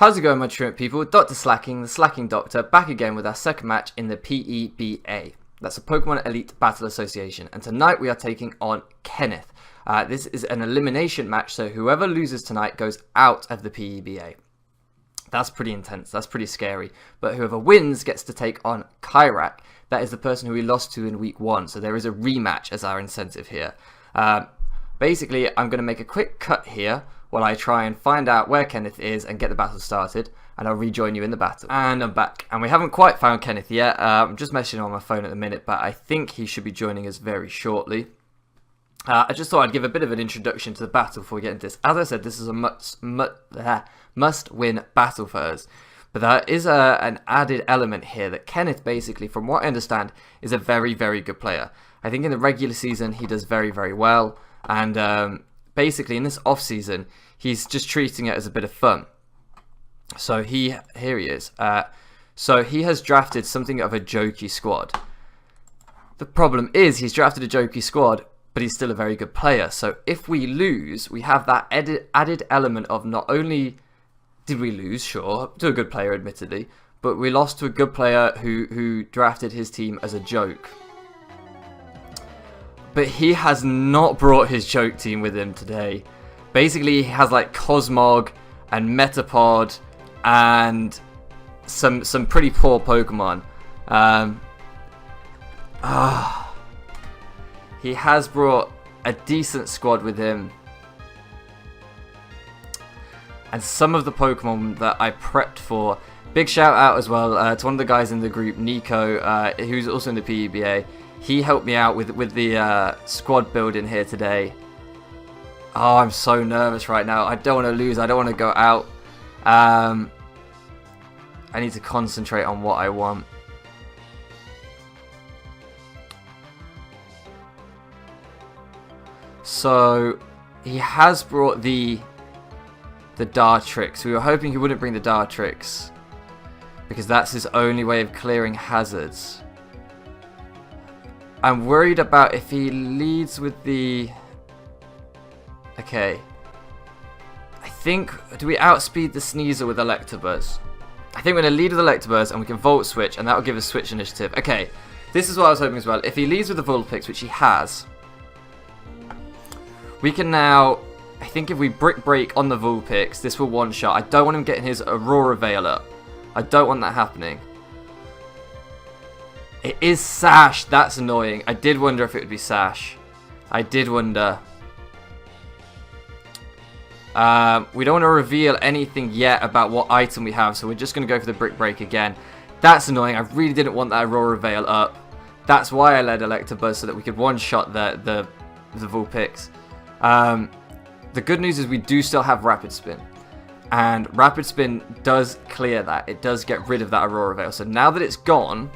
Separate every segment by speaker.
Speaker 1: How's it going, my truant people? Dr. Slacking, the Slacking Doctor, back again with our second match in the PEBA. That's a Pokemon Elite Battle Association, and tonight we are taking on Kenneth. This is an elimination match, so whoever loses tonight goes out of the PEBA. That's pretty intense, that's pretty scary, but whoever wins gets to take on Kyrak. That is the person who we lost to in week 1, so there is a rematch as our incentive here. Basically, I'm going to make a quick cut here while I try and find out where Kenneth is and get the battle started, and I'll rejoin you in the battle. And I'm back, and we haven't quite found Kenneth yet. I'm just messaging him on my phone at the minute, but I think he should be joining us very shortly. I just thought I'd give a bit of an introduction to the battle before we get into this. As I said, this is a must-win battle for us. But there is an added element here that Kenneth, basically, from what I understand, is a very, very good player. I think in the regular season, he does very, very well. And basically, in this off-season, he's just treating it as a bit of fun. So here he is. So he has drafted something of a jokey squad. The problem is he's drafted a jokey squad, but he's still a very good player. So if we lose, we have that added element of not only did we lose, sure, to a good player, admittedly, but we lost to a good player who drafted his team as a joke. But he has not brought his joke team with him today. Basically, he has like Cosmog and Metapod and some pretty poor Pokemon. He has brought a decent squad with him. And some of the Pokemon that I prepped for. Big shout out as well to one of the guys in the group, Nico, who's also in the PEBA. He helped me out with the squad building here today. Oh, I'm so nervous right now. I don't want to lose. I don't want to go out. I need to concentrate on what I want. So, he has brought the Dartrix. We were hoping he wouldn't bring the Dartrix, because that's his only way of clearing hazards. I'm worried about if he leads with the... Okay. I think... Do we outspeed the Sneasel with Electabuzz? I think we're going to lead with Electabuzz and we can Volt Switch, and that will give us Switch Initiative. Okay. This is what I was hoping as well. If he leads with the Vulpix, which he has, we can now... I think if we Brick Break on the Vulpix, this will one-shot. I don't want him getting his Aurora Veil up. I don't want that happening. It is Sash. That's annoying. I did wonder if it would be Sash. I did wonder. We don't want to reveal anything yet about what item we have, so we're just going to go for the Brick Break again. That's annoying. I really didn't want that Aurora Veil up. That's why I led Electabuzz, so that we could one-shot the Vulpix. The good news is we do still have Rapid Spin. And Rapid Spin does clear that. It does get rid of that Aurora Veil. So now that it's gone,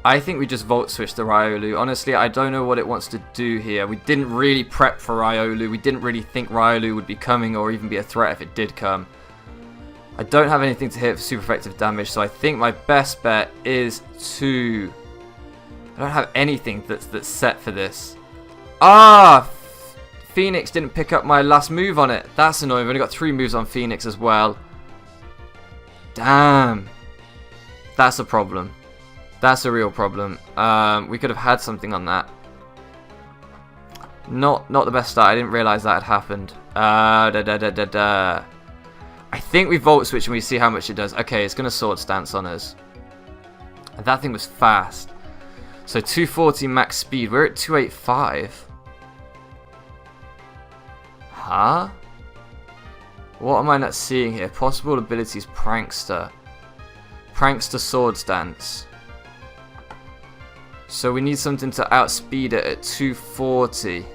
Speaker 1: I think we just Volt Switch the Riolu. Honestly, I don't know what it wants to do here. We didn't really prep for Riolu. We didn't really think Riolu would be coming or even be a threat if it did come. I don't have anything to hit for super effective damage, so I think my best bet is to... I don't have anything that's set for this. Ah! Phoenix didn't pick up my last move on it. That's annoying. I've only got 3 moves on Phoenix as well. Damn. That's a problem. That's a real problem. We could have had something on that. Not the best start. I didn't realise that had happened. I think we Volt Switch and we see how much it does. Okay, it's going to Sword Stance on us. And that thing was fast. So 240 max speed. We're at 285. Huh? What am I not seeing here? Possible abilities: Prankster. Prankster Sword Stance. So we need something to outspeed it at 240.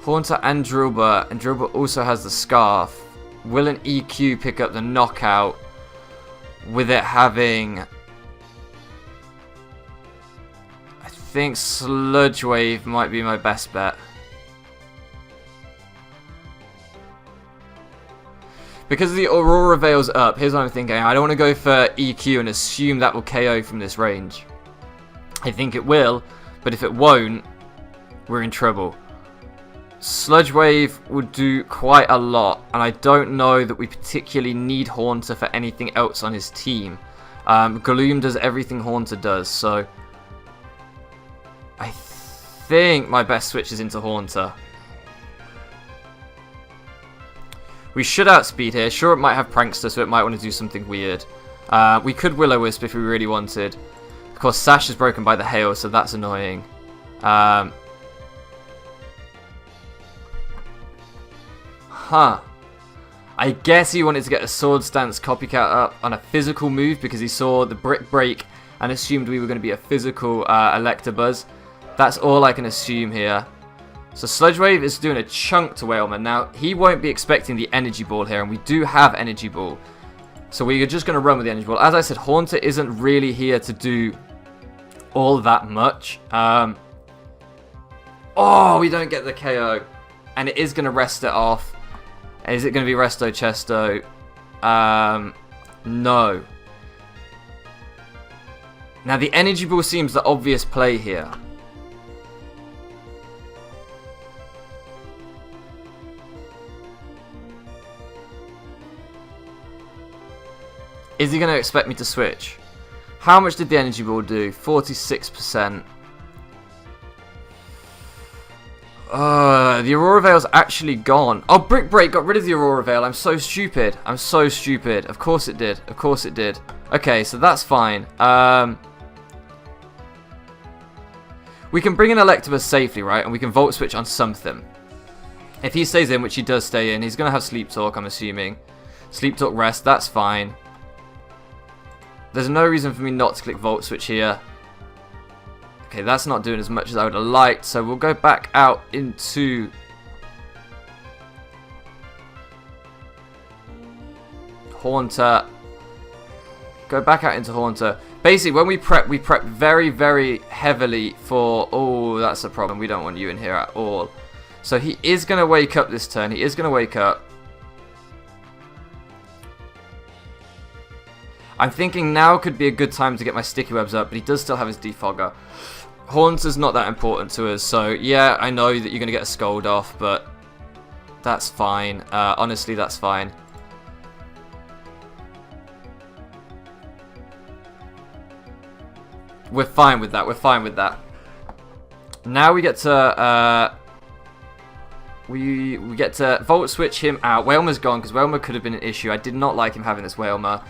Speaker 1: Haunter and Drillbur. And Drillbur also has the Scarf. Will an EQ pick up the Knockout with it having... I think Sludge Wave might be my best bet. Because the Aurora Veil's up, here's what I'm thinking. I don't want to go for EQ and assume that will KO from this range. I think it will, but if it won't, we're in trouble. Sludge Wave would do quite a lot, and I don't know that we particularly need Haunter for anything else on his team. Gloom does everything Haunter does, so I think my best switch is into Haunter. We should outspeed here. Sure, it might have Prankster, so it might want to do something weird. We could Will-O-Wisp if we really wanted. Of course, Sash is broken by the hail, so that's annoying. I guess he wanted to get a Sword Stance Copycat up on a physical move because he saw the Brick Break and assumed we were going to be a physical Electabuzz. That's all I can assume here. So Sludge Wave is doing a chunk to Whalmer. Now, he won't be expecting the Energy Ball here, and we do have Energy Ball. So we are just going to run with the Energy Ball. As I said, Haunter isn't really here to do all that much. Oh, we don't get the KO. And it is going to rest it off. Is it going to be Resto Chesto? No. Now, the Energy Ball seems the obvious play here. Is he going to expect me to switch? How much did the Energy Ball do? 46%. The Aurora Veil's actually gone. Oh, Brick Break got rid of the Aurora Veil. I'm so stupid. I'm so stupid. Of course it did. Of course it did. Okay, so that's fine. We can bring in Electabuzz safely, right? And we can Volt Switch on something. If he stays in, which he does stay in, he's going to have Sleep Talk, I'm assuming. Sleep Talk Rest, that's fine. There's no reason for me not to click Volt Switch here. Okay, that's not doing as much as I would have liked, so we'll go back out into Haunter. Go back out into Haunter. Basically, when we prep very, very heavily for... Oh, that's a problem. We don't want you in here at all. So he is going to wake up this turn. He is going to wake up. I'm thinking now could be a good time to get my Sticky Webs up, but he does still have his Defogger. Haunter's not that important to us, so yeah, I know that you're going to get a Scold off, but that's fine. Honestly, that's fine. We're fine with that. We're fine with that. Now we get to we get to Volt Switch him out. Whalmer's gone because Whalmer could have been an issue. I did not like him having this Whalmer.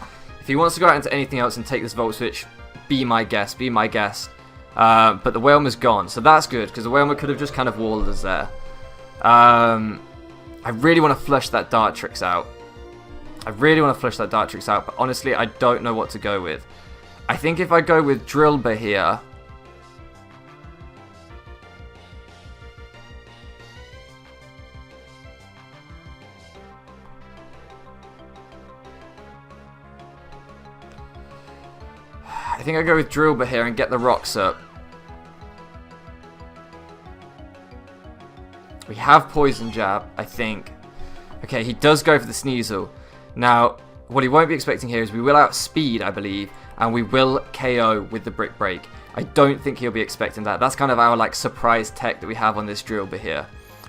Speaker 1: If he wants to go out into anything else and take this Volt Switch, be my guest. Be my guest. But the Whalmer's gone, so that's good because the Whalmer could have just kind of walled us there. I really want to flush that Dartrix out. But honestly, I don't know what to go with. I think if I go with Drillbur here... I think I go with Drillbur here and get the rocks up. We have Poison Jab, I think. Okay, he does go for the Sneasel. Now, what he won't be expecting here is we will outspeed, I believe, and we will KO with the Brick Break. I don't think he'll be expecting that. That's kind of our like surprise tech that we have on this Drillbur here.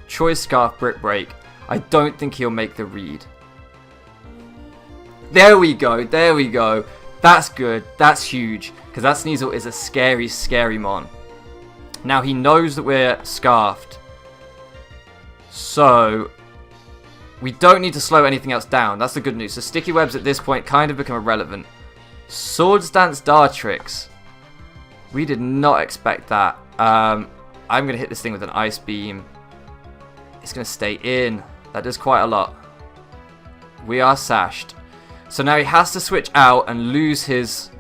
Speaker 1: Choice Scarf, Brick Break. I don't think he'll make the read. There we go, there we go. That's good, that's huge, because that Sneasel is a scary, scary mon. Now he knows that we're Scarfed, so we don't need to slow anything else down. That's the good news. So Sticky Webs at this point kind of become irrelevant. Swords Dance Dartrix. We did not expect that. I'm going to hit this thing with an Ice Beam. It's going to stay in. That does quite a lot. We are sashed. So now he has to switch out and lose his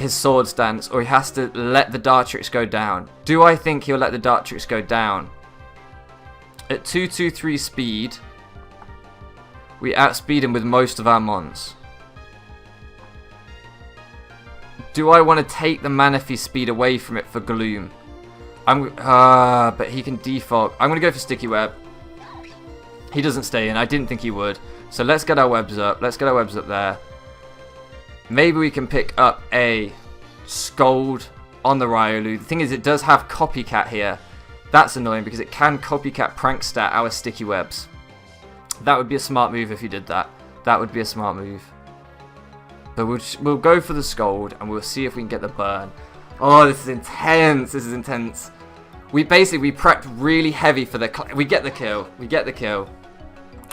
Speaker 1: Swords Dance, or he has to let the Dartrix go down. Do I think he'll let the Dartrix go down? At 223 speed, we outspeed him with most of our mons. Do I want to take the Manaphy speed away from it for Gloom? But he can defog. I'm going to go for Sticky Web. He doesn't stay in. I didn't think he would. So let's get our webs up. Let's get our webs up there. Maybe we can pick up a Scold on the Riolu. The thing is, it does have Copycat here. That's annoying because it can copycat prankster our sticky webs. That would be a smart move if you did that. That would be a smart move. But we'll go for the scold and we'll see if we can get the burn. Oh, this is intense. This is intense. We prepped really heavy for the... We get the kill. We get the kill.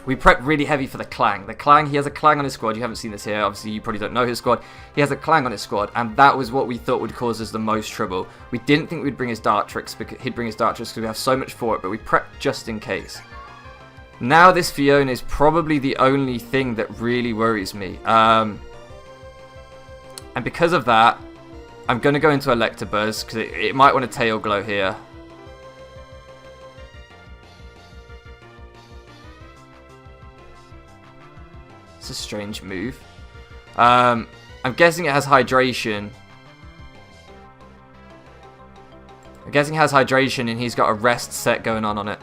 Speaker 1: We prepped really heavy for the Clang. The Clang, he has a Clang on his squad. You haven't seen this here. Obviously, you probably don't know his squad. He has a Clang on his squad, and that was what we thought would cause us the most trouble. We didn't think we'd bring his Dartrix because he'd bring his Dartrix because we have so much for it, but we prepped just in case. Now this Fiona is probably the only thing that really worries me. And because of that, I'm going to go into Electabuzz because it might want to Tail Glow here. It's a strange move. I'm guessing it has Hydration. I'm guessing it has Hydration and he's got a rest set going on it.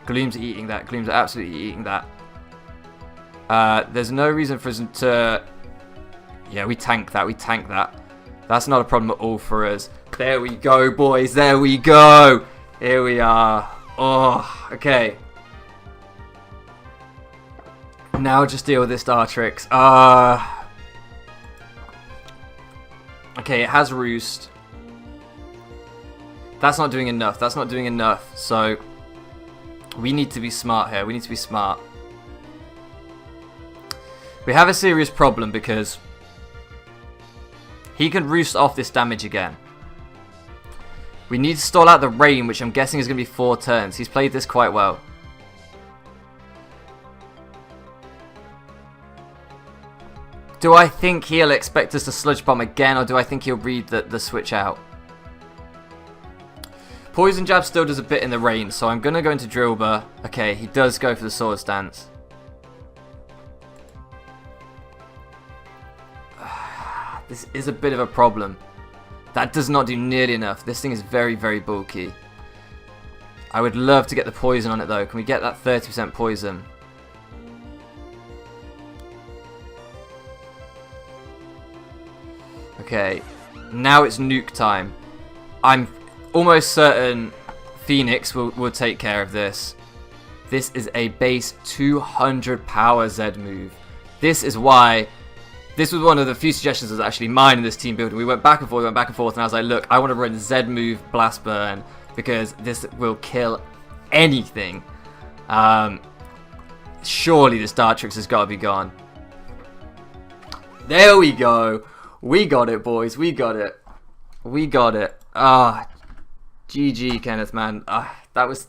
Speaker 1: Gloom's eating that. Gloom's absolutely eating that. There's no reason for us to... Yeah, we tank that. We tank that. That's not a problem at all for us. There we go, boys. There we go. Here we are. Oh, okay. Now just deal with this Dartrix. Okay, it has Roost. That's not doing enough. That's not doing enough. So, we need to be smart here. We need to be smart. We have a serious problem because he can Roost off this damage again. We need to stall out the rain, which I'm guessing is going to be 4 turns. He's played this quite well. Do I think he'll expect us to Sludge Bomb again, or do I think he'll read the switch out? Poison Jab still does a bit in the rain, so I'm going to go into Drillbur. Okay, he does go for the Swords Dance. This is a bit of a problem. That does not do nearly enough. This thing is very, very bulky. I would love to get the poison on it though. Can we get that 30% poison? Okay, now it's nuke time. I'm almost certain Phoenix will take care of this. This is a base 200 power Z move. This is why... This was one of the few suggestions that was actually mine in this team building. We went back and forth, and I was like, look, I want to run Z move Blast Burn because this will kill anything. Surely this Dartrix has got to be gone. There we go. We got it, boys. We got it. We got it. GG, Kenneth, man. That was...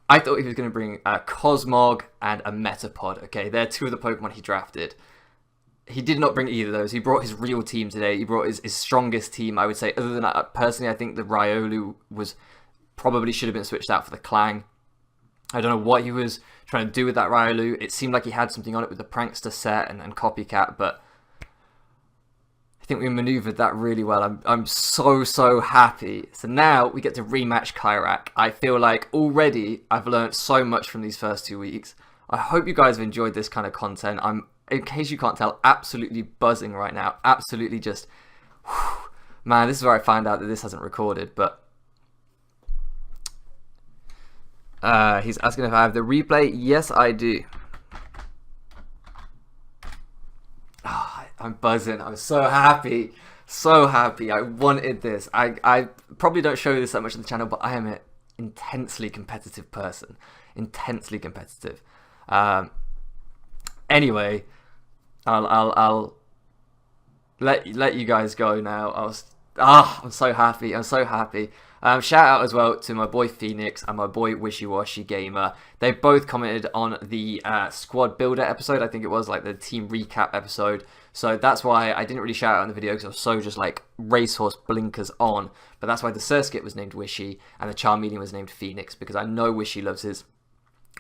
Speaker 1: I thought he was going to bring a Cosmog and a Metapod. Okay, they're two of the Pokemon he drafted. He did not bring either of those. He brought his real team today. He brought his strongest team, I would say. Other than that, personally, I think the Riolu probably should have been switched out for the Clang. I don't know what he was trying to do with that Riolu. It seemed like he had something on it with the Prankster set and Copycat, but I think we maneuvered that really well. I'm so happy. So now we get to rematch Kyrak. I feel like already I've learned so much from these first 2 weeks. I hope you guys have enjoyed this kind of content. I'm, in case you can't tell, absolutely buzzing right now. Absolutely just... Whew. Man, this is where I find out that this hasn't recorded, but... he's asking if I have the replay. Yes, I do. Oh, I'm buzzing. I'm so happy. So happy. I wanted this. I probably don't show this that much on the channel, but I am an intensely competitive person. Intensely competitive. Anyway, I'll let you guys go now. I'm so happy. I'm so happy. Shout out as well to my boy Phoenix and my boy Wishy Washy Gamer. They both commented on the squad builder episode. I think it was like the team recap episode. So that's why I didn't really shout out in the video because I was so just like racehorse blinkers on. But that's why the Surskit was named Wishy and the Charmeleon was named Phoenix, because I know Wishy loves his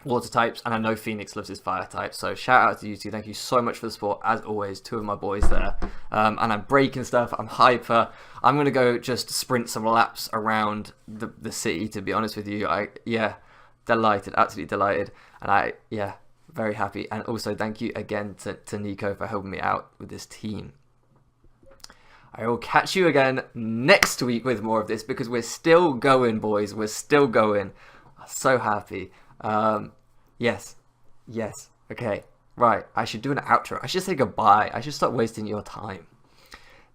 Speaker 1: water types and I know Phoenix loves his fire types. So shout out to you two. Thank you so much for the support as always. Two of my boys there. And I'm breaking stuff. I'm hyper. I'm gonna go just sprint some laps around the city, to be honest with you. Yeah, delighted, absolutely delighted. And yeah, very happy. And also thank you again to Nico for helping me out with this team. I will catch you again next week with more of this, because we're still going, boys. We're still going. I'm so happy. Yes. Okay. Right. I should do an outro. I should say goodbye. I should stop wasting your time.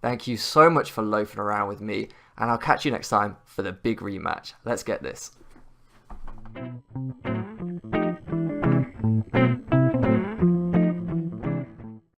Speaker 1: Thank you so much for loafing around with me, and I'll catch you next time for the big rematch. Let's get this.